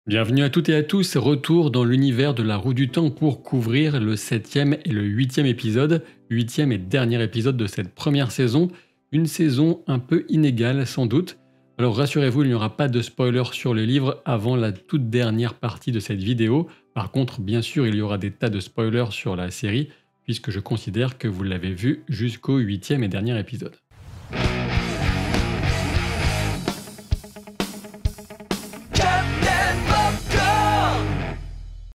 Bienvenue à toutes et à tous, retour dans l'univers de la Roue du Temps pour couvrir le 7e et le 8e épisode, 8e et dernier épisode de cette première saison, une saison un peu inégale sans doute. Alors rassurez-vous, il n'y aura pas de spoiler sur les livres avant la toute dernière partie de cette vidéo. Par contre, bien sûr, il y aura des tas de spoilers sur la série, puisque je considère que vous l'avez vu jusqu'au 8e et dernier épisode.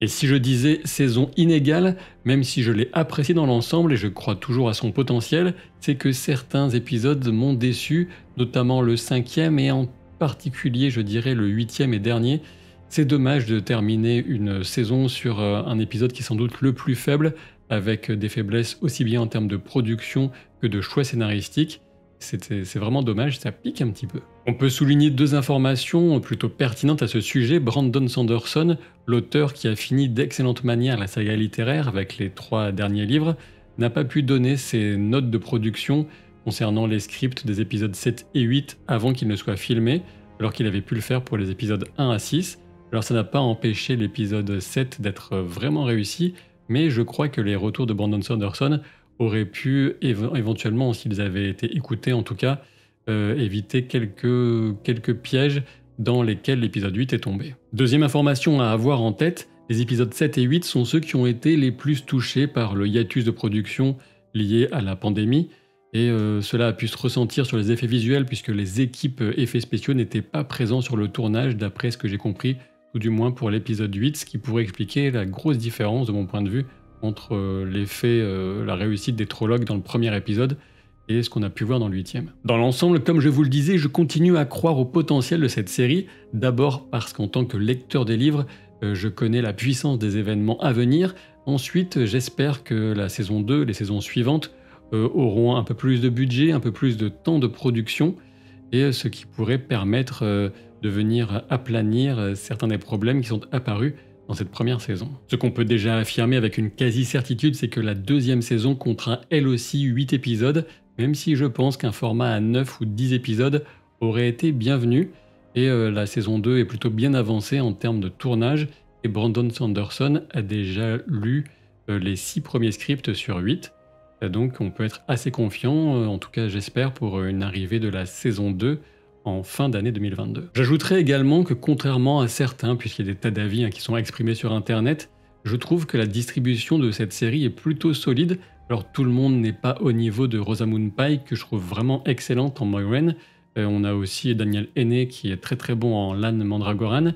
Et si je disais saison inégale, même si je l'ai apprécié dans l'ensemble et je crois toujours à son potentiel, c'est que certains épisodes m'ont déçu, notamment le 5e et en particulier je dirais le 8e et dernier. C'est dommage de terminer une saison sur un épisode qui est sans doute le plus faible, avec des faiblesses aussi bien en termes de production que de choix scénaristiques. C'est vraiment dommage, ça pique un petit peu. On peut souligner deux informations plutôt pertinentes à ce sujet. Brandon Sanderson, l'auteur qui a fini d'excellente manière la saga littéraire avec les 3 derniers livres, n'a pas pu donner ses notes de production concernant les scripts des épisodes 7 et 8 avant qu'ils ne soient filmés, alors qu'il avait pu le faire pour les épisodes 1 à 6. Alors ça n'a pas empêché l'épisode 7 d'être vraiment réussi, mais je crois que les retours de Brandon Sanderson auraient pu éventuellement, s'ils avaient été écoutés en tout cas, éviter quelques pièges dans lesquels l'épisode 8 est tombé. Deuxième information à avoir en tête, les épisodes 7 et 8 sont ceux qui ont été les plus touchés par le hiatus de production lié à la pandémie, et cela a pu se ressentir sur les effets visuels puisque les équipes effets spéciaux n'étaient pas présents sur le tournage d'après ce que j'ai compris, ou du moins pour l'épisode 8, ce qui pourrait expliquer la grosse différence de mon point de vue entre l'effet, la réussite des trologues dans le premier épisode et ce qu'on a pu voir dans le 8e. Dans l'ensemble, comme je vous le disais, je continue à croire au potentiel de cette série, d'abord parce qu'en tant que lecteur des livres, je connais la puissance des événements à venir. Ensuite, j'espère que la saison 2, les saisons suivantes, auront un peu plus de budget, un peu plus de temps de production, et ce qui pourrait permettre de venir aplanir certains des problèmes qui sont apparus dans cette première saison. Ce qu'on peut déjà affirmer avec une quasi-certitude, c'est que la deuxième saison comptera elle aussi 8 épisodes, même si je pense qu'un format à 9 ou 10 épisodes aurait été bienvenu, et la saison 2 est plutôt bien avancée en termes de tournage, et Brandon Sanderson a déjà lu les 6 premiers scripts sur 8, donc on peut être assez confiant, en tout cas j'espère, pour une arrivée de la saison 2 en fin d'année 2022. J'ajouterai également que contrairement à certains, puisqu'il y a des tas d'avis qui sont exprimés sur internet, je trouve que la distribution de cette série est plutôt solide. Alors tout le monde n'est pas au niveau de Rosamund Pike, que je trouve vraiment excellente en Moiraine. On a aussi Daniel Henney qui est très très bon en Lan Mandragoran.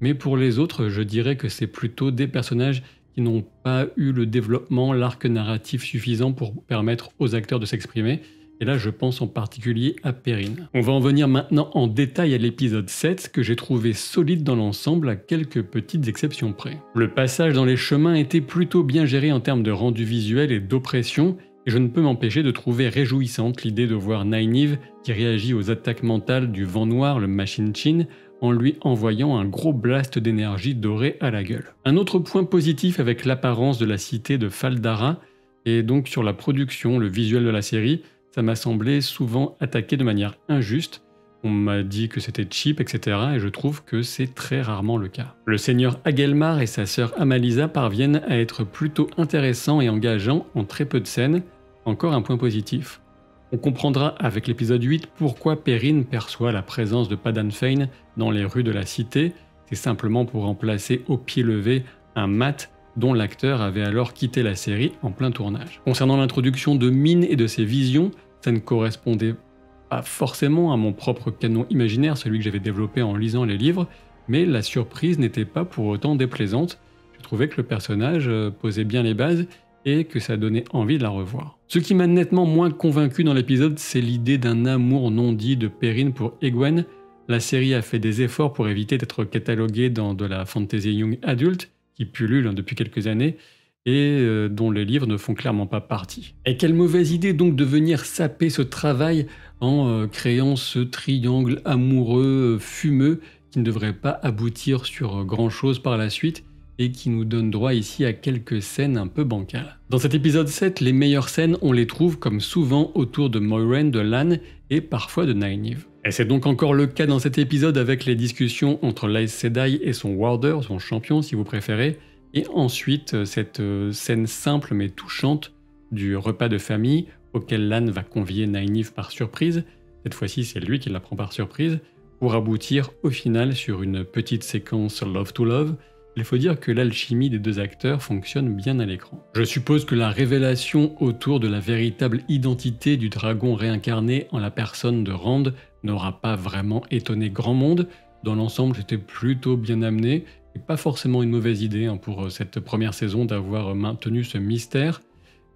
Mais pour les autres, je dirais que c'est plutôt des personnages qui n'ont pas eu le développement, l'arc narratif suffisant pour permettre aux acteurs de s'exprimer. Et là, je pense en particulier à Perrine. On va en venir maintenant en détail à l'épisode 7, que j'ai trouvé solide dans l'ensemble à quelques petites exceptions près. Le passage dans les chemins était plutôt bien géré en termes de rendu visuel et d'oppression, et je ne peux m'empêcher de trouver réjouissante l'idée de voir Nynaeve qui réagit aux attaques mentales du vent noir, le Machine Chin, en lui envoyant un gros blast d'énergie dorée à la gueule. Un autre point positif avec l'apparence de la cité de Fal Dara, et donc sur la production, le visuel de la série, ça m'a semblé souvent attaqué de manière injuste. On m'a dit que c'était cheap, etc. Et je trouve que c'est très rarement le cas. Le seigneur Agelmar et sa sœur Amalisa parviennent à être plutôt intéressants et engageants en très peu de scènes. Encore un point positif. On comprendra avec l'épisode 8 pourquoi Perrine perçoit la présence de Padan Fain dans les rues de la cité. C'est simplement pour remplacer au pied levé un mat dont l'acteur avait alors quitté la série en plein tournage. Concernant l'introduction de Min et de ses visions, ça ne correspondait pas forcément à mon propre canon imaginaire, celui que j'avais développé en lisant les livres, mais la surprise n'était pas pour autant déplaisante. Je trouvais que le personnage posait bien les bases et que ça donnait envie de la revoir. Ce qui m'a nettement moins convaincu dans l'épisode, c'est l'idée d'un amour non dit de Perrine pour Egwene. La série a fait des efforts pour éviter d'être cataloguée dans de la fantasy young adulte, qui pullule depuis quelques années, et dont les livres ne font clairement pas partie. Et quelle mauvaise idée donc de venir saper ce travail en créant ce triangle amoureux fumeux qui ne devrait pas aboutir sur grand chose par la suite et qui nous donne droit ici à quelques scènes un peu bancales. Dans cet épisode 7, les meilleures scènes, on les trouve comme souvent autour de Moiraine, de Lan et parfois de Nynaeve. Et c'est donc encore le cas dans cet épisode avec les discussions entre l'Aes Sedai et son Warder, son champion si vous préférez, et ensuite cette scène simple mais touchante du repas de famille auquel Lan va convier Nynaeve par surprise. Cette fois-ci, c'est lui qui la prend par surprise, pour aboutir au final sur une petite séquence Love to Love. Il faut dire que l'alchimie des deux acteurs fonctionne bien à l'écran. Je suppose que la révélation autour de la véritable identité du dragon réincarné en la personne de Rand n'aura pas vraiment étonné grand monde. Dans l'ensemble, c'était plutôt bien amené, et pas forcément une mauvaise idée pour cette première saison d'avoir maintenu ce mystère.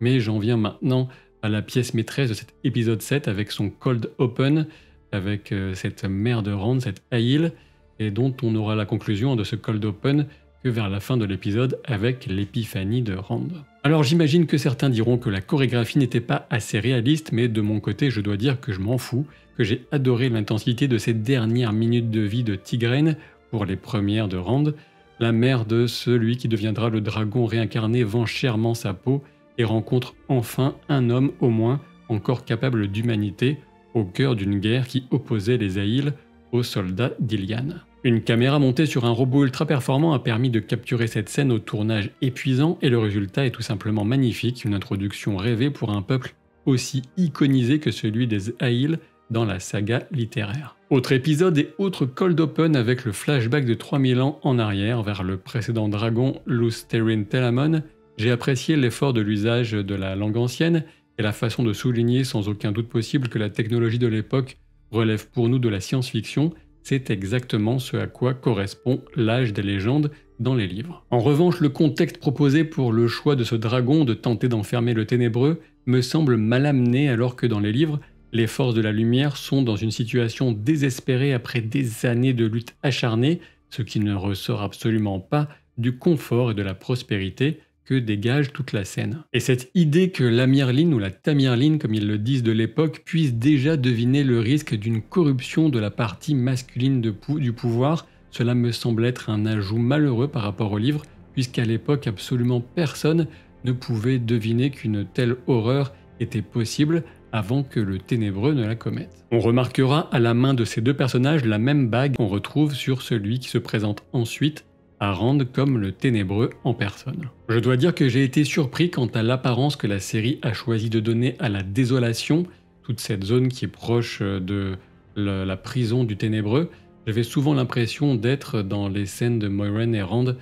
Mais j'en viens maintenant à la pièce maîtresse de cet épisode 7 avec son Cold Open, avec cette mère de Rand, cette Aiel, et dont on aura la conclusion de ce Cold Open que vers la fin de l'épisode avec l'épiphanie de Rand. Alors j'imagine que certains diront que la chorégraphie n'était pas assez réaliste, mais de mon côté je dois dire que je m'en fous, que j'ai adoré l'intensité de ces dernières minutes de vie de Tigraine pour les premières de Rand. La mère de celui qui deviendra le dragon réincarné vend chèrement sa peau et rencontre enfin un homme au moins encore capable d'humanité au cœur d'une guerre qui opposait les Aiel aux soldats d'Illian. Une caméra montée sur un robot ultra performant a permis de capturer cette scène au tournage épuisant et le résultat est tout simplement magnifique, une introduction rêvée pour un peuple aussi iconisé que celui des Aiel dans la saga littéraire. Autre épisode et autre cold open avec le flashback de 3000 ans en arrière vers le précédent dragon Lutherain Telamon. J'ai apprécié l'effort de l'usage de la langue ancienne et la façon de souligner sans aucun doute possible que la technologie de l'époque relève pour nous de la science-fiction. C'est exactement ce à quoi correspond l'âge des légendes dans les livres. En revanche, le contexte proposé pour le choix de ce dragon de tenter d'enfermer le ténébreux me semble mal amené alors que dans les livres, les forces de la lumière sont dans une situation désespérée après des années de lutte acharnée, ce qui ne ressort absolument pas du confort et de la prospérité que dégage toute la scène. Et cette idée que l'Amirline ou la Tamirline, comme ils le disent de l'époque, puisse déjà deviner le risque d'une corruption de la partie masculine du pouvoir, cela me semble être un ajout malheureux par rapport au livre, puisqu'à l'époque absolument personne ne pouvait deviner qu'une telle horreur était possible avant que le ténébreux ne la commette. On remarquera à la main de ces deux personnages la même bague qu'on retrouve sur celui qui se présente ensuite à Rand comme le ténébreux en personne. Je dois dire que j'ai été surpris quant à l'apparence que la série a choisi de donner à la désolation, toute cette zone qui est proche de la prison du ténébreux. J'avais souvent l'impression d'être dans les scènes de Moiraine et Rand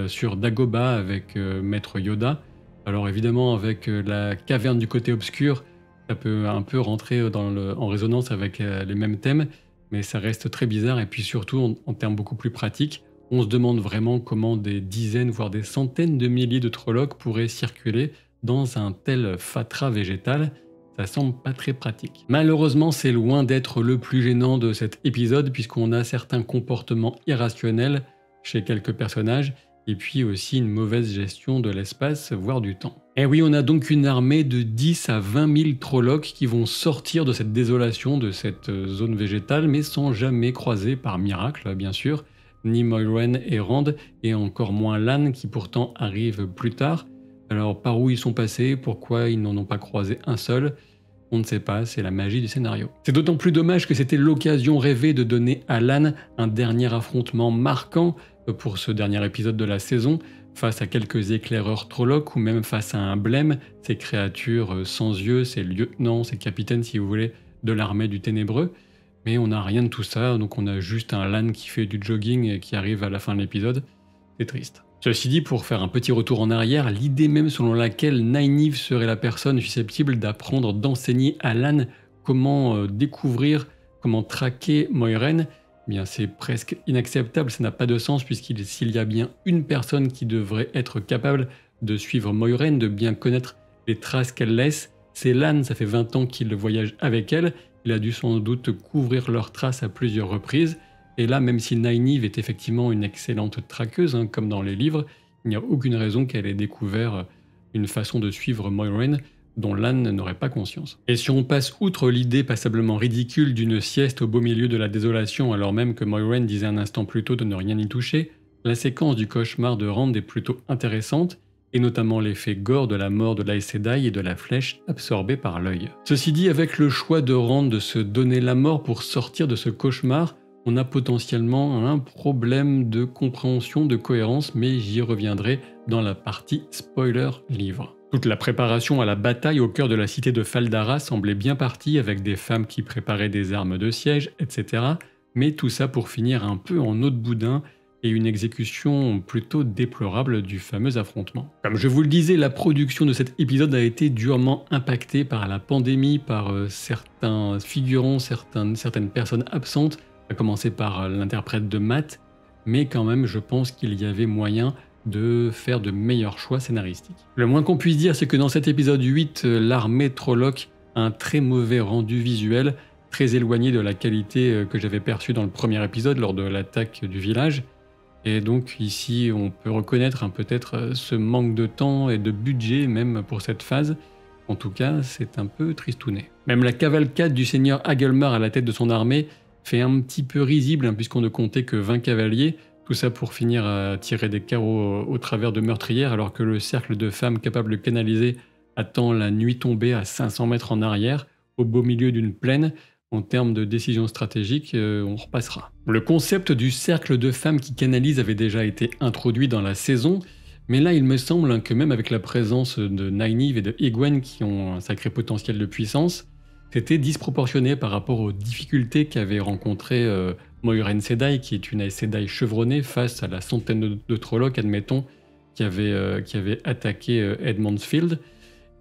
sur Dagobah avec Maître Yoda. Alors évidemment avec la caverne du côté obscur, ça peut un peu rentrer en résonance avec les mêmes thèmes, mais ça reste très bizarre et puis surtout en termes beaucoup plus pratiques, on se demande vraiment comment des dizaines voire des centaines de milliers de Trollocs pourraient circuler dans un tel fatras végétal. Ça semble pas très pratique. Malheureusement, c'est loin d'être le plus gênant de cet épisode puisqu'on a certains comportements irrationnels chez quelques personnages et puis aussi une mauvaise gestion de l'espace, voire du temps. Et oui, on a donc une armée de 10 à 20 000 Trollocs qui vont sortir de cette désolation, de cette zone végétale, mais sans jamais croiser par miracle, bien sûr, ni Moiraine et Rand, et encore moins Lan qui pourtant arrive plus tard. Alors par où ils sont passés, pourquoi ils n'en ont pas croisé un seul, on ne sait pas, c'est la magie du scénario. C'est d'autant plus dommage que c'était l'occasion rêvée de donner à Lan un dernier affrontement marquant pour ce dernier épisode de la saison, face à quelques éclaireurs Trollocs ou même face à un blême, ces créatures sans yeux, ces lieutenants, ces capitaines si vous voulez, de l'armée du ténébreux. Mais on n'a rien de tout ça, donc on a juste un Lan qui fait du jogging et qui arrive à la fin de l'épisode. C'est triste. Ceci dit, pour faire un petit retour en arrière, l'idée même selon laquelle Nynaeve serait la personne susceptible d'apprendre, d'enseigner à Lan comment découvrir, comment traquer Moiraine, eh bien c'est presque inacceptable, ça n'a pas de sens s'il y a bien une personne qui devrait être capable de suivre Moiraine, de bien connaître les traces qu'elle laisse, c'est Lan, ça fait 20 ans qu'il voyage avec elle. Il a dû sans doute couvrir leurs traces à plusieurs reprises. Et là, même si Nynaeve est effectivement une excellente traqueuse, comme dans les livres, il n'y a aucune raison qu'elle ait découvert une façon de suivre Moiraine dont Lan n'aurait pas conscience. Et si on passe outre l'idée passablement ridicule d'une sieste au beau milieu de la désolation alors même que Moiraine disait un instant plus tôt de ne rien y toucher, la séquence du cauchemar de Rand est plutôt intéressante et notamment l'effet gore de la mort de l'Aes Sedai et de la flèche absorbée par l'œil. Ceci dit, avec le choix de Rand de se donner la mort pour sortir de ce cauchemar, on a potentiellement un problème de compréhension, de cohérence, mais j'y reviendrai dans la partie spoiler livre. Toute la préparation à la bataille au cœur de la cité de Fal Dara semblait bien partie, avec des femmes qui préparaient des armes de siège, etc. Mais tout ça pour finir un peu en eau de boudin, et une exécution plutôt déplorable du fameux affrontement. Comme je vous le disais, la production de cet épisode a été durement impactée par la pandémie, par certains figurants, certaines personnes absentes, à commencer par l'interprète de Matt, mais quand même je pense qu'il y avait moyen de faire de meilleurs choix scénaristiques. Le moins qu'on puisse dire, c'est que dans cet épisode 8, l'armée Trolloc a un très mauvais rendu visuel, très éloigné de la qualité que j'avais perçue dans le premier épisode lors de l'attaque du village. Et donc ici, on peut reconnaître peut-être ce manque de temps et de budget même pour cette phase. En tout cas, c'est un peu tristouné. Même la cavalcade du seigneur Hagelmar à la tête de son armée fait un petit peu risible, puisqu'on ne comptait que 20 cavaliers, tout ça pour finir à tirer des carreaux au travers de meurtrières, alors que le cercle de femmes capables de canaliser attend la nuit tombée à 500 mètres en arrière, au beau milieu d'une plaine. En termes de décision stratégique, on repassera. Le concept du cercle de femmes qui canalisent avait déjà été introduit dans la saison, mais là il me semble que même avec la présence de Nynaeve et de Egwene qui ont un sacré potentiel de puissance, c'était disproportionné par rapport aux difficultés qu'avait rencontrées Moiraine Sedai, qui est une Aes Sedai chevronnée face à la centaine de Trollocs, admettons, qui avaient attaqué Edmondsfield.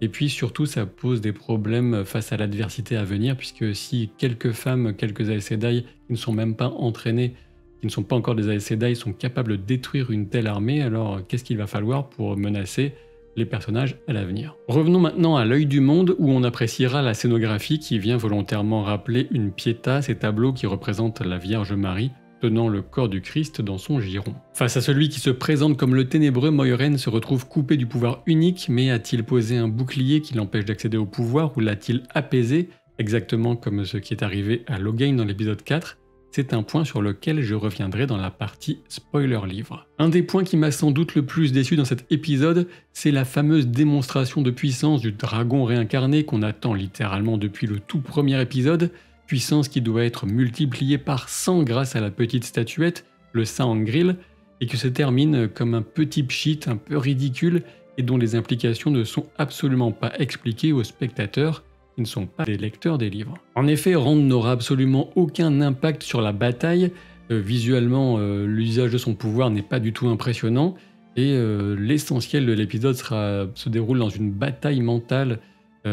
Et puis surtout, ça pose des problèmes face à l'adversité à venir, puisque si quelques femmes, quelques Aes Sedai qui ne sont même pas entraînées, qui ne sont pas encore des Aes Sedai, sont capables de détruire une telle armée, alors qu'est-ce qu'il va falloir pour menacer les personnages à l'avenir? Revenons maintenant à l'œil du monde, où on appréciera la scénographie qui vient volontairement rappeler une Pietà, ces tableaux qui représentent la Vierge Marie tenant le corps du Christ dans son giron. Face à celui qui se présente comme le ténébreux, Moiraine se retrouve coupé du pouvoir unique, mais a-t-il posé un bouclier qui l'empêche d'accéder au pouvoir, ou l'a-t-il apaisé, exactement comme ce qui est arrivé à Logain dans l'épisode 4? C'est un point sur lequel je reviendrai dans la partie spoiler livre. Un des points qui m'a sans doute le plus déçu dans cet épisode, c'est la fameuse démonstration de puissance du dragon réincarné qu'on attend littéralement depuis le tout premier épisode, puissance qui doit être multipliée par 100 grâce à la petite statuette, le Sangreal, et que se termine comme un petit pchit un peu ridicule et dont les implications ne sont absolument pas expliquées aux spectateurs qui ne sont pas des lecteurs des livres. En effet, Rand n'aura absolument aucun impact sur la bataille. Visuellement, l'usage de son pouvoir n'est pas du tout impressionnant, et l'essentiel de l'épisode se déroule dans une bataille mentale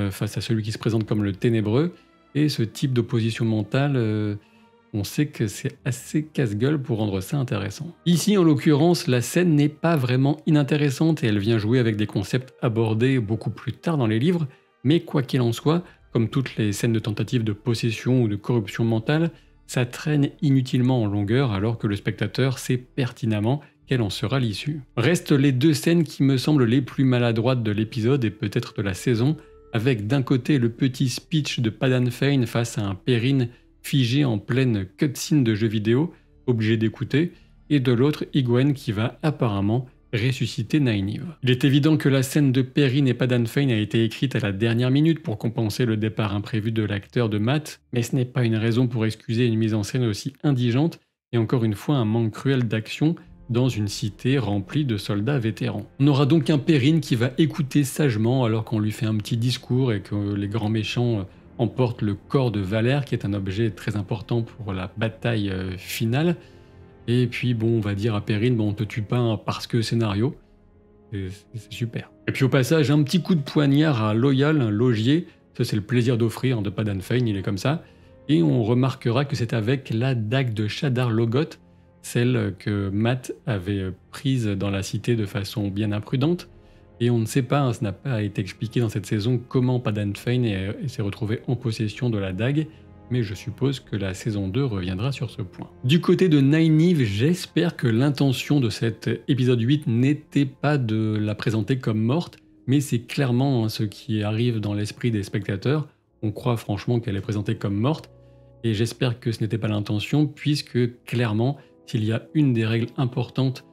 face à celui qui se présente comme le ténébreux. Et ce type d'opposition mentale, on sait que c'est assez casse-gueule pour rendre ça intéressant. Ici, en l'occurrence, la scène n'est pas vraiment inintéressante et elle vient jouer avec des concepts abordés beaucoup plus tard dans les livres, mais quoi qu'il en soit, comme toutes les scènes de tentative de possession ou de corruption mentale, ça traîne inutilement en longueur alors que le spectateur sait pertinemment quelle en sera l'issue. Restent les deux scènes qui me semblent les plus maladroites de l'épisode et peut-être de la saison, avec d'un côté le petit speech de Padan Fain face à un Perrin figé en pleine cutscene de jeu vidéo, obligé d'écouter, et de l'autre Egwene qui va apparemment ressusciter Nynaeve. Il est évident que la scène de Perrin et Padan Fain a été écrite à la dernière minute pour compenser le départ imprévu de l'acteur de Matt, mais ce n'est pas une raison pour excuser une mise en scène aussi indigente, et encore une fois un manque cruel d'action dans une cité remplie de soldats vétérans. On aura donc un Perrin qui va écouter sagement alors qu'on lui fait un petit discours et que les grands méchants emportent le corps de Valère, qui est un objet très important pour la bataille finale. Et puis bon, on va dire à Perrin, bon, on te tue pas parce que scénario. C'est super. Et puis au passage, un petit coup de poignard à Loial, un logier. Ça c'est le plaisir d'offrir de Padan Fain, il est comme ça. Et on remarquera que c'est avec la dague de Shadar Logoth, celle que Matt avait prise dans la cité de façon bien imprudente. Et on ne sait pas, ça n'a pas été expliqué dans cette saison comment Padan Fain s'est retrouvé en possession de la dague, mais je suppose que la saison 2 reviendra sur ce point. Du côté de Nynaeve, j'espère que l'intention de cet épisode 8 n'était pas de la présenter comme morte, mais c'est clairement ce qui arrive dans l'esprit des spectateurs. On croit franchement qu'elle est présentée comme morte, et j'espère que ce n'était pas l'intention, puisque clairement, s'il y a une des règles importantes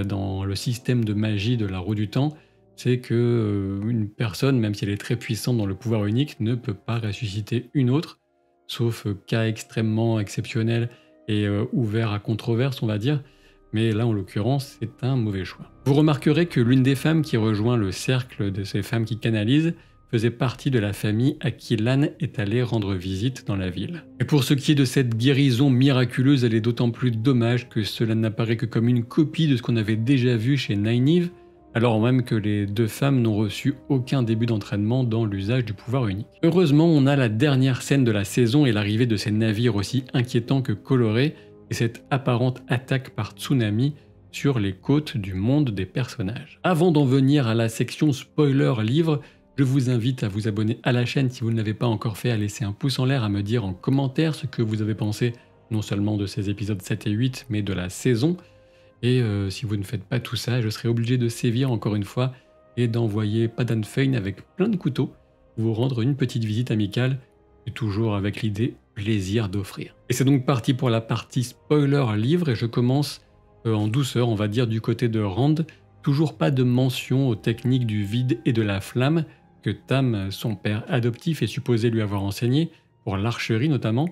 dans le système de magie de la Roue du Temps, c'est que une personne, même si elle est très puissante dans le pouvoir unique, ne peut pas ressusciter une autre, sauf cas extrêmement exceptionnels et ouverts à controverse, on va dire. Mais là, en l'occurrence, c'est un mauvais choix. Vous remarquerez que l'une des femmes qui rejoint le cercle de ces femmes qui canalisent faisait partie de la famille à qui Lan est allé rendre visite dans la ville. Et pour ce qui est de cette guérison miraculeuse, elle est d'autant plus dommage que cela n'apparaît que comme une copie de ce qu'on avait déjà vu chez Nynaeve, alors même que les deux femmes n'ont reçu aucun début d'entraînement dans l'usage du pouvoir unique. Heureusement, on a la dernière scène de la saison et l'arrivée de ces navires aussi inquiétants que colorés, et cette apparente attaque par tsunami sur les côtes du monde des personnages. Avant d'en venir à la section spoiler livre, je vous invite à vous abonner à la chaîne si vous ne l'avez pas encore fait, à laisser un pouce en l'air, à me dire en commentaire ce que vous avez pensé non seulement de ces épisodes 7 et 8, mais de la saison. Et si vous ne faites pas tout ça, je serai obligé de sévir encore une fois et d'envoyer Padan Fain avec plein de couteaux vous rendre une petite visite amicale, et toujours avec l'idée plaisir d'offrir. Et c'est donc parti pour la partie spoiler livre, et je commence en douceur, on va dire, du côté de Rand. Toujours pas de mention aux techniques du vide et de la flamme que Tam, son père adoptif, est supposé lui avoir enseigné, pour l'archerie notamment,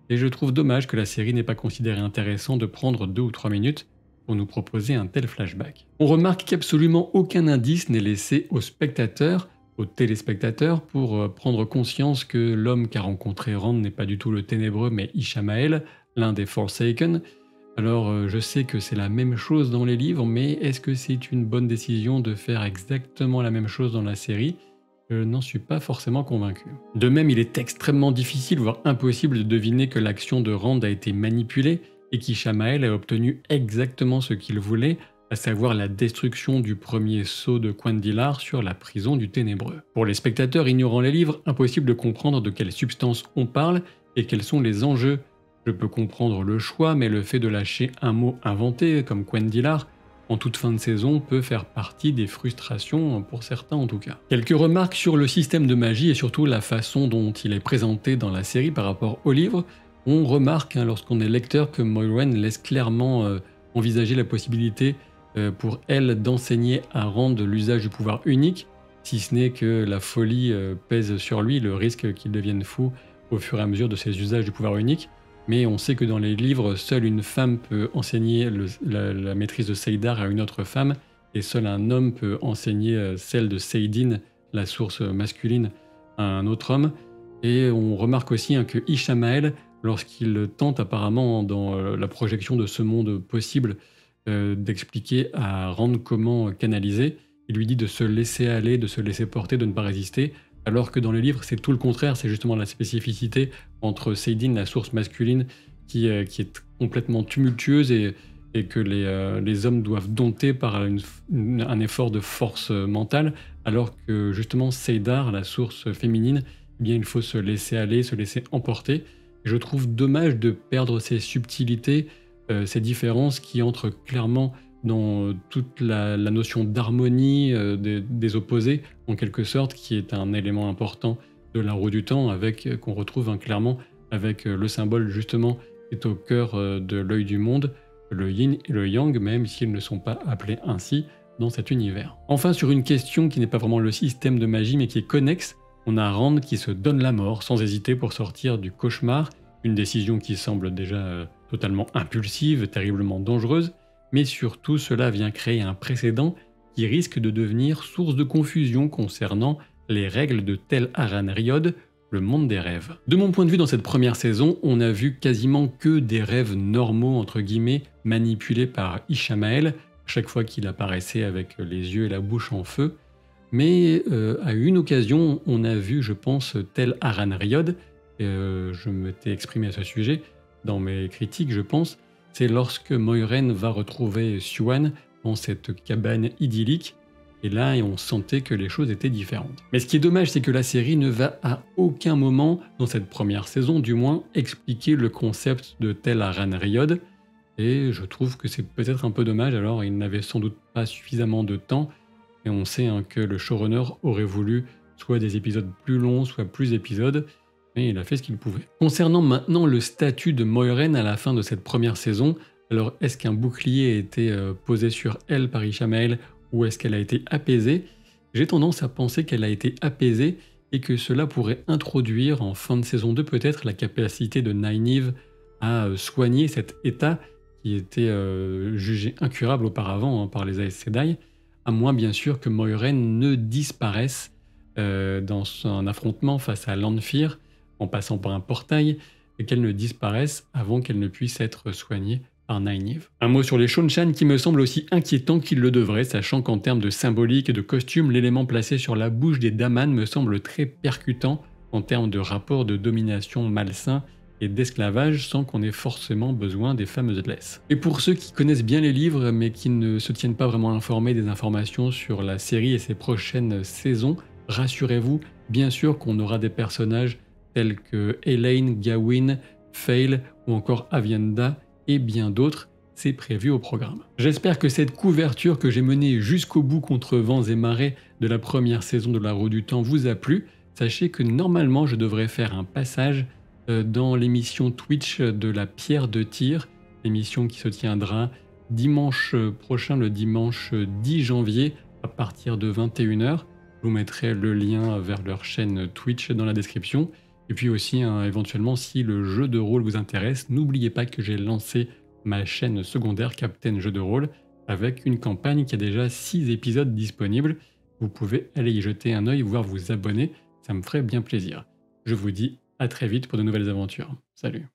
et je trouve dommage que la série n'ait pas considéré intéressant de prendre 2 ou 3 minutes pour nous proposer un tel flashback. On remarque qu'absolument aucun indice n'est laissé aux spectateurs, aux téléspectateurs, pour prendre conscience que l'homme qu'a rencontré Rand n'est pas du tout le ténébreux mais Ishamael, l'un des Forsaken. Alors je sais que c'est la même chose dans les livres, mais est-ce que c'est une bonne décision de faire exactement la même chose dans la série ? Je n'en suis pas forcément convaincu. De même, il est extrêmement difficile, voire impossible de deviner que l'action de Rand a été manipulée et qu'Ishamael a obtenu exactement ce qu'il voulait, à savoir la destruction du premier sceau de Quendilar sur la prison du Ténébreux. Pour les spectateurs ignorant les livres, impossible de comprendre de quelle substance on parle et quels sont les enjeux. Je peux comprendre le choix, mais le fait de lâcher un mot inventé, comme Quendilar, en toute fin de saison peut faire partie des frustrations, pour certains en tout cas. Quelques remarques sur le système de magie et surtout la façon dont il est présenté dans la série par rapport au livre. On remarque lorsqu'on est lecteur que Moiraine laisse clairement envisager la possibilité pour elle d'enseigner à Rand l'usage du pouvoir unique, si ce n'est que la folie pèse sur lui, le risque qu'il devienne fou au fur et à mesure de ses usages du pouvoir unique. Mais on sait que dans les livres, seule une femme peut enseigner la maîtrise de Saidar à une autre femme, et seul un homme peut enseigner celle de Saidin, la source masculine, à un autre homme. Et on remarque aussi que Ishamael, lorsqu'il tente apparemment dans la projection de ce monde possible d'expliquer à Rand comment canaliser, il lui dit de se laisser aller, de se laisser porter, de ne pas résister, alors que dans les livres c'est tout le contraire, c'est justement la spécificité entre Saidin, la source masculine, qui est complètement tumultueuse et que les hommes doivent dompter par un effort de force mentale, alors que justement Saidar, la source féminine, eh bien, il faut se laisser aller, se laisser emporter. Et je trouve dommage de perdre ces subtilités, ces différences qui entrent clairement dans toute la notion d'harmonie des opposés, en quelque sorte, qui est un élément important de la roue du temps, qu'on retrouve clairement avec le symbole justement qui est au cœur de l'œil du monde, le yin et le yang, même s'ils ne sont pas appelés ainsi dans cet univers. Enfin, sur une question qui n'est pas vraiment le système de magie, mais qui est connexe, on a Rand qui se donne la mort sans hésiter pour sortir du cauchemar, une décision qui semble déjà totalement impulsive, terriblement dangereuse, mais surtout cela vient créer un précédent qui risque de devenir source de confusion concernant les règles de Tel Aran-Rhiod, le monde des rêves. De mon point de vue, dans cette première saison, on a vu quasiment que des rêves normaux, entre guillemets, manipulés par Ishamael, chaque fois qu'il apparaissait avec les yeux et la bouche en feu. Mais à une occasion, on a vu, je pense, Tel Aran-Rhiod, je m'étais exprimé à ce sujet dans mes critiques, je pense, c'est lorsque Moiraine va retrouver Siuan dans cette cabane idyllique, et là on sentait que les choses étaient différentes. Mais ce qui est dommage, c'est que la série ne va à aucun moment, dans cette première saison du moins, expliquer le concept de Tel Aran-Rhiod, et je trouve que c'est peut-être un peu dommage, alors il n'avait sans doute pas suffisamment de temps, et on sait que le showrunner aurait voulu soit des épisodes plus longs, soit plus d'épisodes, mais il a fait ce qu'il pouvait. Concernant maintenant le statut de Moiraine à la fin de cette première saison, alors est-ce qu'un bouclier a été posé sur elle par Ishamael ou est-ce qu'elle a été apaisée? j'ai tendance à penser qu'elle a été apaisée et que cela pourrait introduire en fin de saison 2 peut-être la capacité de Nynaeve à soigner cet état qui était jugé incurable auparavant par les Aes Sedai, à moins bien sûr que Moiraine ne disparaisse dans son affrontement face à Lanfear en passant par un portail et qu'elle ne disparaisse avant qu'elle ne puisse être soignée par Nynaeve. Un mot sur les Seanchan qui me semble aussi inquiétant qu'il le devrait, sachant qu'en termes de symbolique et de costume, l'élément placé sur la bouche des Daman me semble très percutant en termes de rapport de domination malsain et d'esclavage sans qu'on ait forcément besoin des fameuses laisses. Et pour ceux qui connaissent bien les livres mais qui ne se tiennent pas vraiment informés des informations sur la série et ses prochaines saisons, rassurez-vous, bien sûr qu'on aura des personnages tels que Elaine, Gawain, Fail ou encore Aviendha et bien d'autres, c'est prévu au programme. J'espère que cette couverture que j'ai menée jusqu'au bout contre vents et marées de la première saison de La Roue du Temps vous a plu. Sachez que normalement je devrais faire un passage dans l'émission Twitch de la Pierre de Tir, émission qui se tiendra dimanche prochain, le dimanche 10 janvier à partir de 21 h. Je vous mettrai le lien vers leur chaîne Twitch dans la description. Et puis aussi, éventuellement, si le jeu de rôle vous intéresse, n'oubliez pas que j'ai lancé ma chaîne secondaire Captain Jeu de rôle avec une campagne qui a déjà 6 épisodes disponibles. Vous pouvez aller y jeter un œil, voire vous abonner, ça me ferait bien plaisir. Je vous dis à très vite pour de nouvelles aventures. Salut!